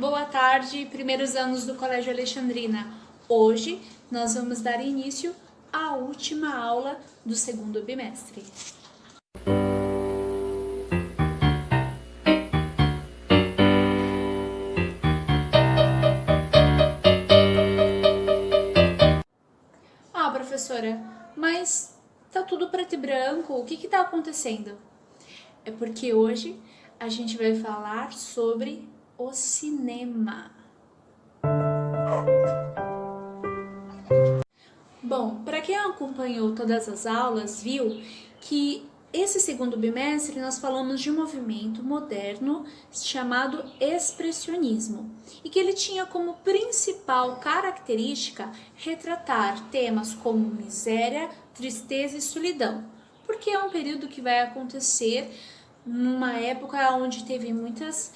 Boa tarde, primeiros anos do Colégio Alexandrina. Hoje nós vamos dar início à última aula do segundo bimestre. Professora, mas tá tudo preto e branco, o que tá acontecendo? É porque hoje a gente vai falar sobre o cinema. Bom, para quem acompanhou todas as aulas, viu que esse segundo bimestre nós falamos de um movimento moderno chamado expressionismo e que ele tinha como principal característica retratar temas como miséria, tristeza e solidão, porque é um período que vai acontecer numa época onde teve muitas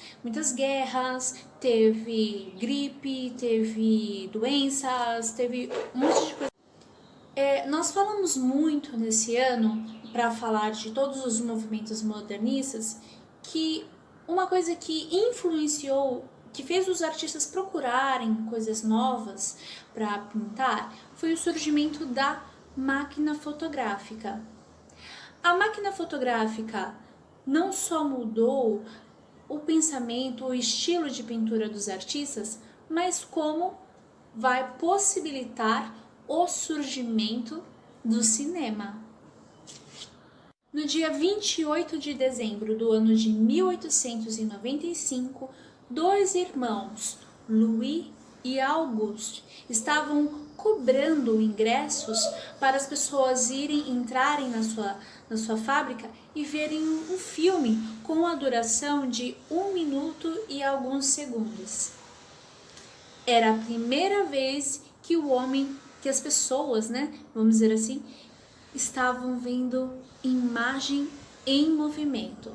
guerras, teve gripe, teve doenças, teve um monte de coisa. Nós falamos muito nesse ano, para falar de todos os movimentos modernistas, que uma coisa que influenciou, que fez os artistas procurarem coisas novas para pintar, foi o surgimento da máquina fotográfica. A máquina fotográfica não só mudou o pensamento, o estilo de pintura dos artistas, mas como vai possibilitar o surgimento do cinema. No dia 28 de dezembro do ano de 1895, dois irmãos, Louis e Auguste, estavam cobrando ingressos para as pessoas entrarem na sua fábrica e verem um filme com a duração de 1 minuto e alguns segundos. Era a primeira vez que que as pessoas, vamos dizer assim, estavam vendo imagem em movimento.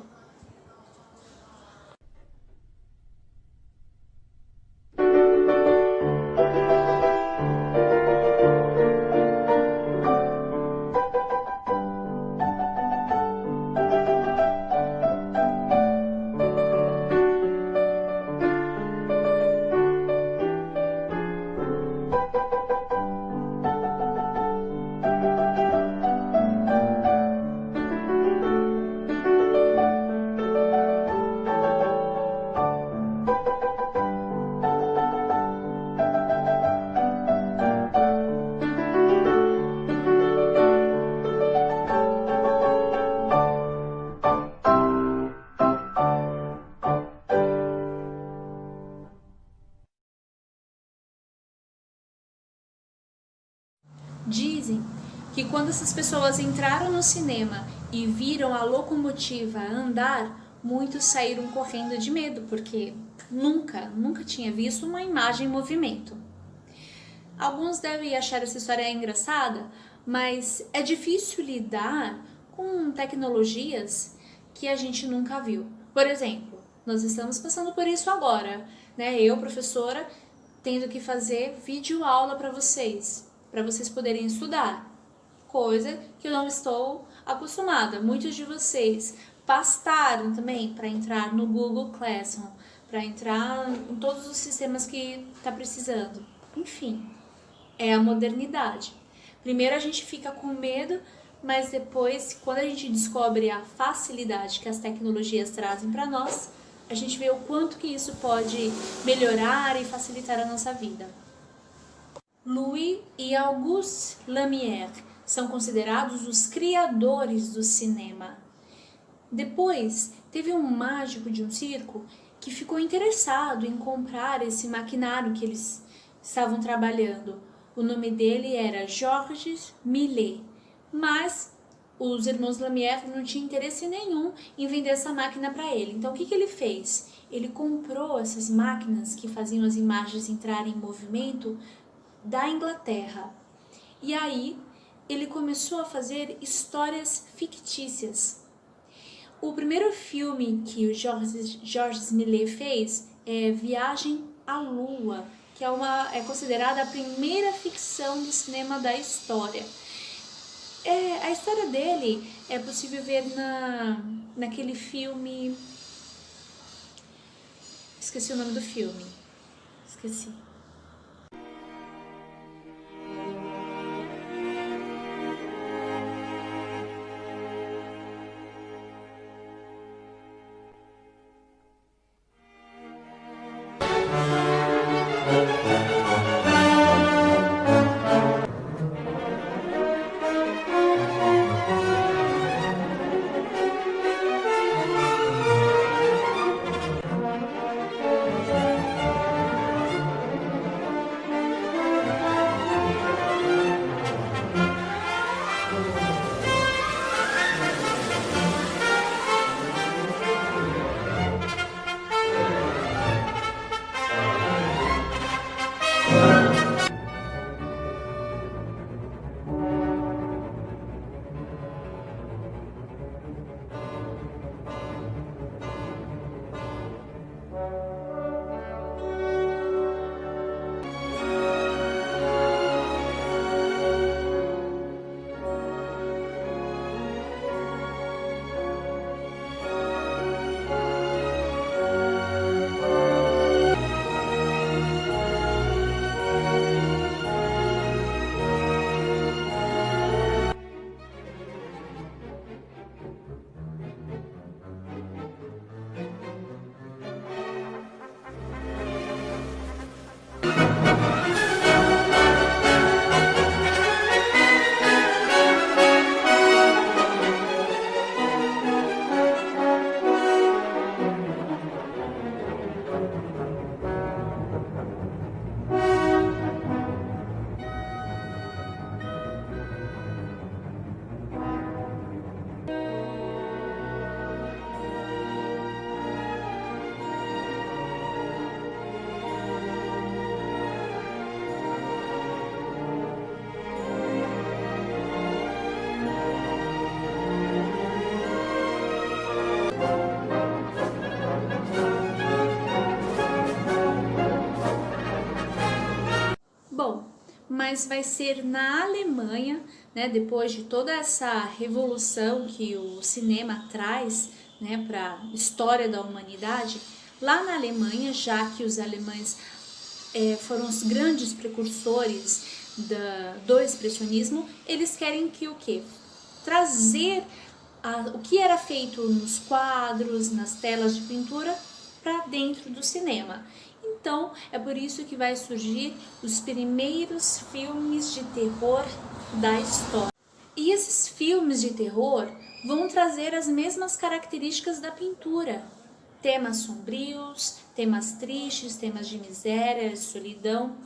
Dizem que quando essas pessoas entraram no cinema e viram a locomotiva andar, muitos saíram correndo de medo, porque nunca tinha visto uma imagem em movimento. Alguns devem achar essa história engraçada, mas é difícil lidar com tecnologias que a gente nunca viu. Por exemplo, nós estamos passando por isso agora, Eu, professora, tendo que fazer videoaula para vocês poderem estudar, coisa que eu não estou acostumada. Muitos de vocês pastaram também para entrar no Google Classroom, para entrar em todos os sistemas que está precisando. Enfim, é a modernidade. Primeiro a gente fica com medo, mas depois, quando a gente descobre a facilidade que as tecnologias trazem para nós, a gente vê o quanto que isso pode melhorar e facilitar a nossa vida. Louis e Auguste Lumière são considerados os criadores do cinema. Depois, teve um mágico de um circo que ficou interessado em comprar esse maquinário que eles estavam trabalhando. O nome dele era Georges Millet, mas os irmãos Lumière não tinham interesse nenhum em vender essa máquina para ele. Então, o que ele fez? Ele comprou essas máquinas que faziam as imagens entrarem em movimento da Inglaterra. E aí ele começou a fazer histórias fictícias. O primeiro filme que o Georges Millet fez é Viagem à Lua, que é considerada a primeira ficção de cinema da história. A história dele é possível ver naquele filme Esqueci o nome do filme. Esqueci. Bom, mas vai ser na Alemanha, né, depois de toda essa revolução que o cinema traz, né, para a história da humanidade, lá na Alemanha, já que os alemães foram os grandes precursores do expressionismo, eles querem que o quê? Trazer o que era feito nos quadros, nas telas de pintura, para dentro do cinema. Então, é por isso que vai surgir os primeiros filmes de terror da história. E esses filmes de terror vão trazer as mesmas características da pintura. Temas sombrios, temas tristes, temas de miséria, de solidão.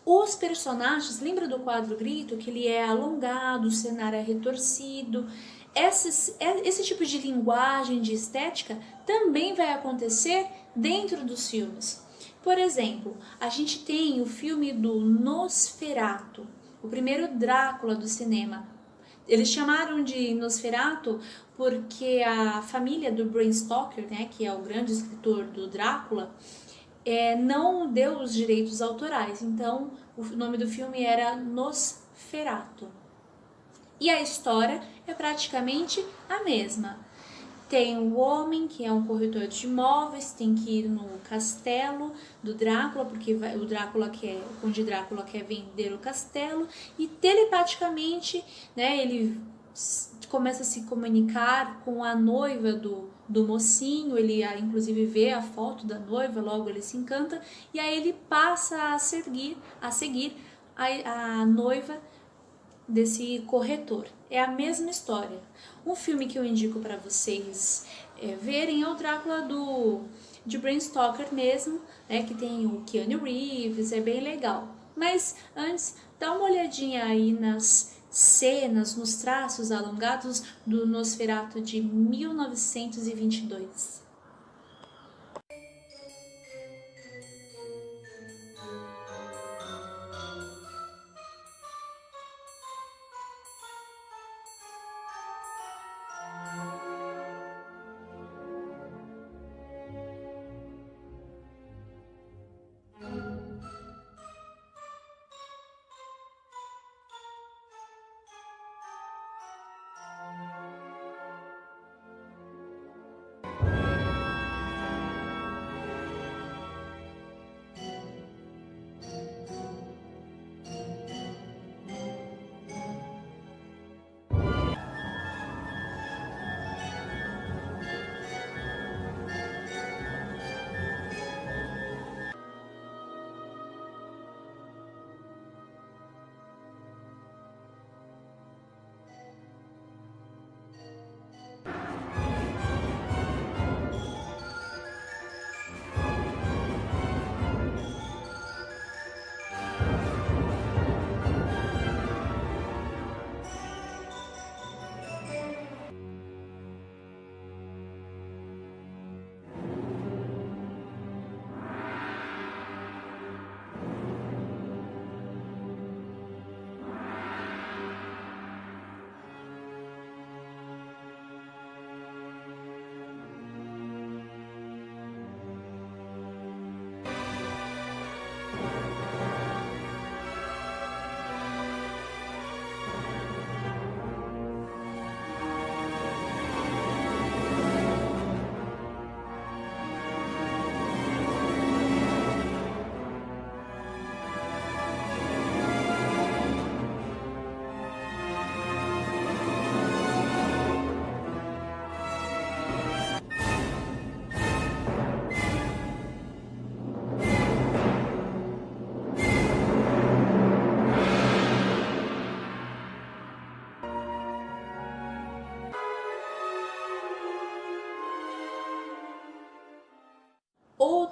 Os personagens, lembra do quadro Grito, que ele é alongado, o cenário é retorcido. Esse tipo de linguagem, de estética, também vai acontecer dentro dos filmes. Por exemplo, a gente tem o filme do Nosferatu, o primeiro Drácula do cinema. Eles chamaram de Nosferatu porque a família do Bram Stoker, né, que é o grande escritor do Drácula, não deu os direitos autorais. Então, o nome do filme era Nosferatu. E a história é praticamente a mesma. Tem o homem que é um corretor de imóveis, tem que ir no castelo do Drácula, porque o Conde Drácula quer vender o castelo, e telepaticamente, né, ele começa a se comunicar com a noiva do mocinho, ele inclusive vê a foto da noiva, logo ele se encanta, e aí ele passa a seguir a noiva desse corretor. É a mesma história. Um filme que eu indico para vocês verem é o Drácula de Bram Stoker mesmo, né, que tem o Keanu Reeves, é bem legal. Mas antes, dá uma olhadinha aí nas cenas, nos traços alongados do Nosferatu de 1922.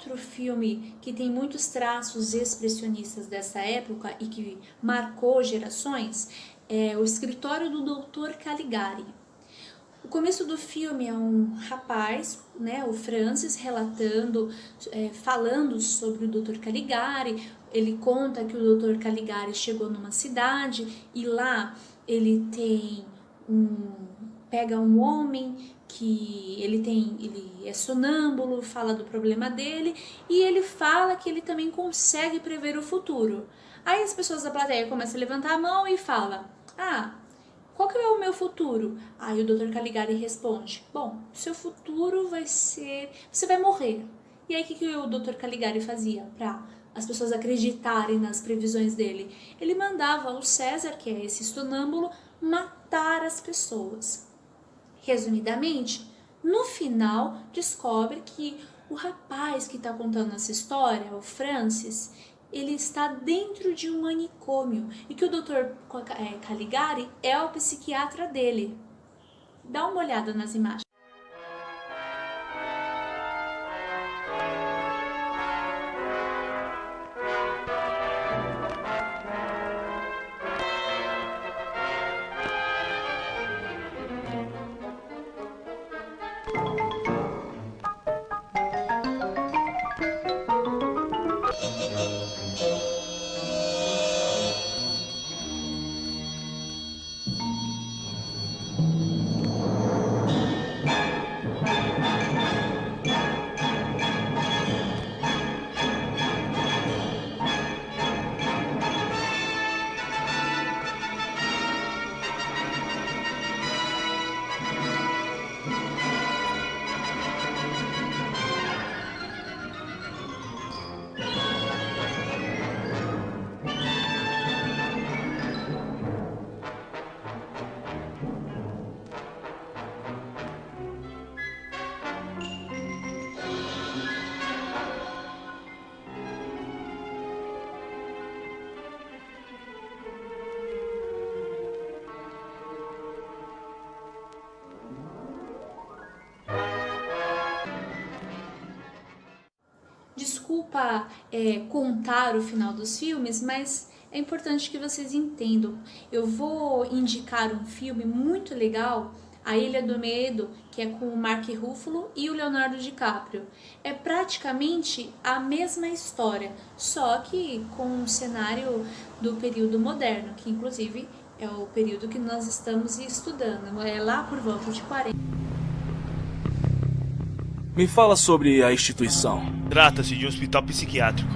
outro filme que tem muitos traços expressionistas dessa época e que marcou gerações é O Escritório do Dr. Caligari. O começo do filme é um rapaz, né, o Francis, relatando, falando sobre o Dr. Caligari. Ele conta que o Dr. Caligari chegou numa cidade e lá ele pega um homem que ele é sonâmbulo, fala do problema dele e ele fala que ele também consegue prever o futuro. Aí as pessoas da plateia começam a levantar a mão e falam: qual que é o meu futuro? Aí o Dr. Caligari responde: bom, seu futuro vai ser... você vai morrer. E aí o que o Dr. Caligari fazia para as pessoas acreditarem nas previsões dele? Ele mandava o César, que é esse sonâmbulo, matar as pessoas. Resumidamente, no final descobre que o rapaz que está contando essa história, o Francis, ele está dentro de um manicômio e que o Dr. Caligari é o psiquiatra dele. Dá uma olhada nas imagens. Desculpa contar o final dos filmes, mas é importante que vocês entendam. Eu vou indicar um filme muito legal, A Ilha do Medo, que é com o Mark Ruffalo e o Leonardo DiCaprio. É praticamente a mesma história, só que com um cenário do período moderno, que inclusive é o período que nós estamos estudando, é lá por volta de 40. Me fala sobre a instituição. Trata-se de um hospital psiquiátrico.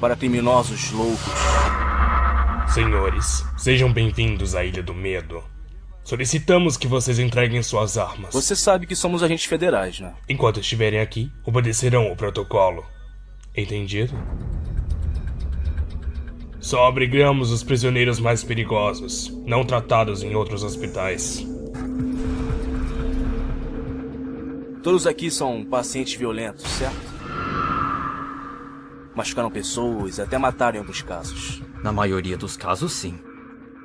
Para criminosos loucos. Senhores, sejam bem-vindos à Ilha do Medo. Solicitamos que vocês entreguem suas armas. Você sabe que somos agentes federais, né? Enquanto estiverem aqui, obedecerão o protocolo. Entendido? Só abrigamos os prisioneiros mais perigosos, não tratados em outros hospitais. Todos aqui são pacientes violentos, certo? Machucaram pessoas, até mataram em alguns casos. Na maioria dos casos, sim.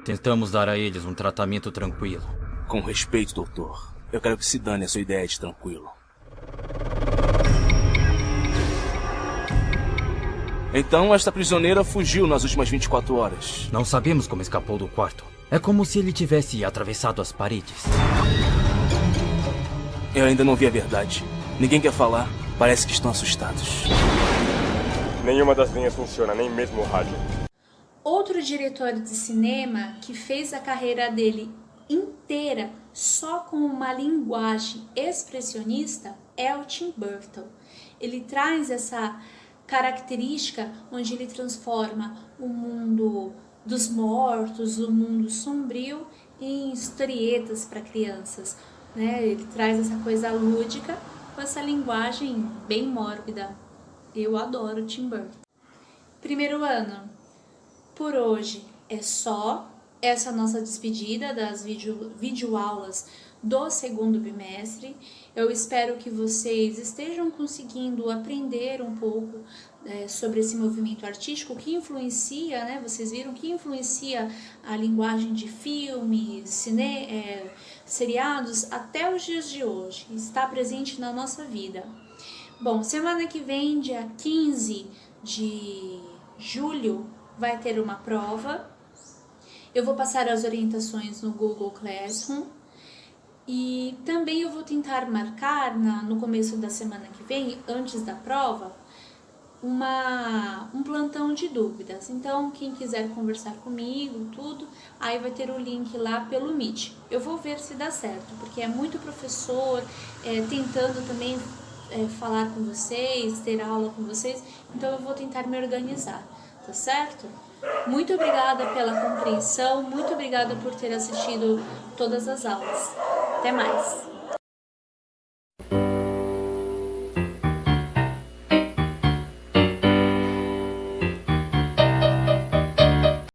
Tentamos dar a eles um tratamento tranquilo. Com respeito, doutor. Eu quero que se dane a sua ideia de tranquilo. Então, esta prisioneira fugiu nas últimas 24 horas. Não sabemos como escapou do quarto. É como se ele tivesse atravessado as paredes. Eu ainda não vi a verdade. Ninguém quer falar. Parece que estão assustados. Nenhuma das linhas funciona, nem mesmo o rádio. Outro diretor de cinema que fez a carreira dele inteira só com uma linguagem expressionista é o Tim Burton. Ele traz essa característica onde ele transforma o mundo dos mortos, o mundo sombrio, em historietas para crianças. Ele traz essa coisa lúdica com essa linguagem bem mórbida. Eu adoro Tim Burton. Primeiro ano, por hoje é só. Essa nossa despedida das videoaulas do segundo bimestre. Eu espero que vocês estejam conseguindo aprender um pouco sobre esse movimento artístico que influencia, vocês viram que influencia a linguagem de filmes, seriados até os dias de hoje, está presente na nossa vida. Bom, semana que vem, dia 15 de julho, vai ter uma prova. Eu vou passar as orientações no Google Classroom. E também eu vou tentar marcar no começo da semana que vem, antes da prova, um plantão de dúvidas. Então, quem quiser conversar comigo, tudo, aí vai ter o link lá pelo Meet. Eu vou ver se dá certo, porque é muito professor tentando também falar com vocês, ter aula com vocês, então eu vou tentar me organizar, tá certo? Muito obrigada pela compreensão, muito obrigada por ter assistido todas as aulas. Até mais!